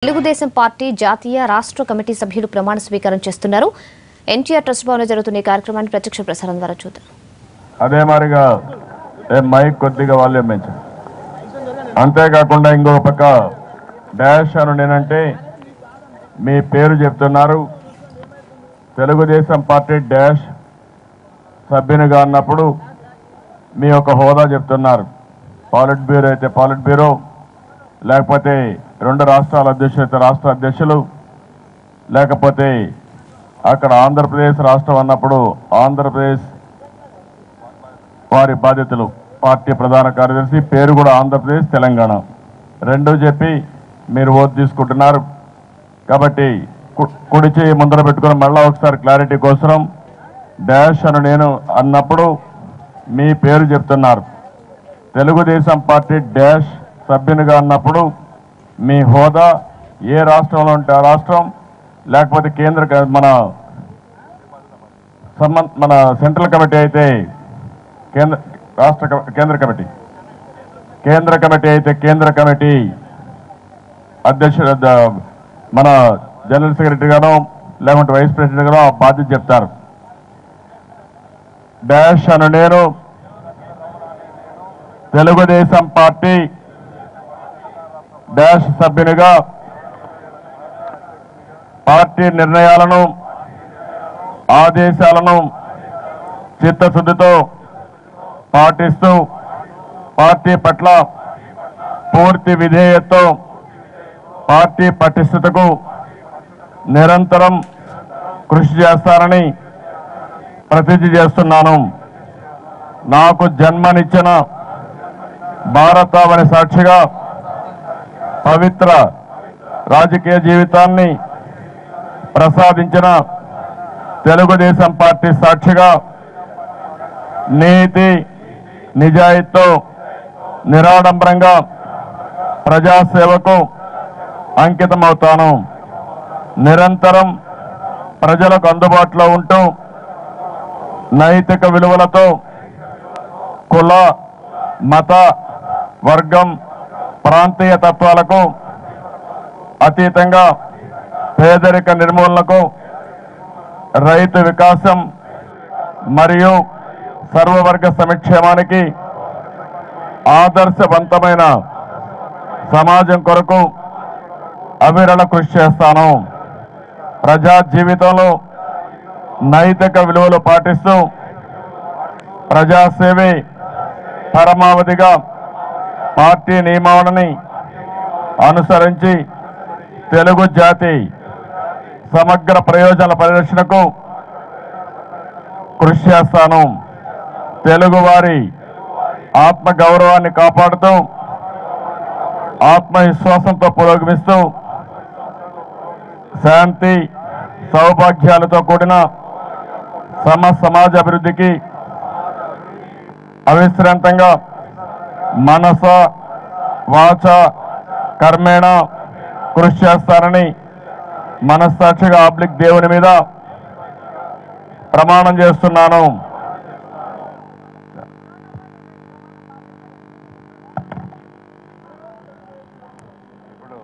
Telugu Desam party జాతీయ రాష్ట్ర committee సభ్యులు ప్రమాణ స్వీకారం చేస్తున్నారు. ఎన్టీఆర్ ట్రస్ట్ భవన్లో జరుగుతున్న ఈ కార్యక్రమాన్ని ప్రత్యక్ష ప్రసారం ద్వారా చూద్దాం. అదే మారిగా మైక్ కొద్దిగా వాల్యూమ్ పెంచు. అంతేకాకుండా ఇంకో పక్క డాష్ అని నేనంటే మీ పేరు చెప్తున్నారు. తెలుగుదేశం పార్టీ డాష్ సభ్యునిగా అన్నప్పుడు మీ యొక్క హోదా చెప్తున్నారు. పాలిట్ బ్యూరో అయితే పాలిట్ బ్యూరో, లేకపోతే రెండు రాష్ట్రాల అధ్యక్షులు అయితే రాష్ట్ర అధ్యక్షులు, లేకపోతే అక్కడ ఆంధ్రప్రదేశ్ రాష్ట్రం అన్నప్పుడు ఆంధ్రప్రదేశ్ వారి బాధ్యతలు, పార్టీ ప్రధాన కార్యదర్శి పేరు కూడా ఆంధ్రప్రదేశ్ తెలంగాణ రెండూ చెప్పి మీరు ఓటు తీసుకుంటున్నారు. కాబట్టి కుడి చేయి ముందర పెట్టుకుని మళ్ళా ఒకసారి క్లారిటీ కోసం డాష్ అని నేను అన్నప్పుడు మీ పేరు చెప్తున్నారు. తెలుగుదేశం పార్టీ డాష్ సభ్యునిగా అన్నప్పుడు మీ హోదా ఏ రాష్ట్రంలో ఉంటే ఆ రాష్ట్రం, లేకపోతే మన సెంట్రల్ కమిటీ అయితే కేంద్ర కమిటీ అయితే కేంద్ర కమిటీ అధ్యక్షుడు, మన జనరల్ సెక్రటరీ గానో లేకుంటే వైస్ ప్రెసిడెంట్ గానో ఆ బాధ్యత చెప్తారు. డాష్ అని నేను తెలుగుదేశం పార్టీ డాష్ సభ్యునిగా పార్టీ నిర్ణయాలను, ఆదేశాలను చిత్తశుద్ధితో పాటిస్తూ పార్టీ పట్ల పూర్తి విధేయతతో పార్టీ పటిష్టతకు నిరంతరం కృషి చేస్తానని ప్రతిజ్ఞ చేస్తున్నాను. నాకు జన్మనిచ్చిన భారతావని సాక్షిగా పవిత్ర రాజకీయ జీవితాన్ని ప్రసాదించిన తెలుగుదేశం పార్టీ సాక్షిగా నీతి నిజాయితీతో నిరాడంబరంగా ప్రజాసేవకు అంకితమవుతాను. నిరంతరం ప్రజలకు అందుబాటులో ఉంటూ నైతిక విలువలతో కుల, మత, వర్గం, ప్రాంతీయ తత్వాలకు అతీతంగా పేదరిక నిర్మూలనకు, రైతు వికాసం మరియు సర్వవర్గ సంక్షేమానికి, ఆదర్శవంతమైన సమాజం కొరకు అవిరళ కృషి చేస్తాను. ప్రజా జీవితంలో నైతిక విలువలు పాటిస్తూ ప్రజాసేవే పరమావధిగా పార్టీ నియమావళిని అనుసరించి తెలుగు జాతి సమగ్ర ప్రయోజనాల పరిరక్షణకు కృషి చేస్తాను. తెలుగువారి ఆత్మగౌరవాన్ని కాపాడుతూ ఆత్మవిశ్వాసంతో పురోగమిస్తూ శాంతి సౌభాగ్యాలతో కూడిన సమాజ అభివృద్ధికి అవిశ్రాంతంగా మనస వాచ కర్మేణ కృషి చేస్తానని మనస్సాక్షిగా దేవుని మీద ప్రమాణం చేస్తున్నాను. ఇప్పుడు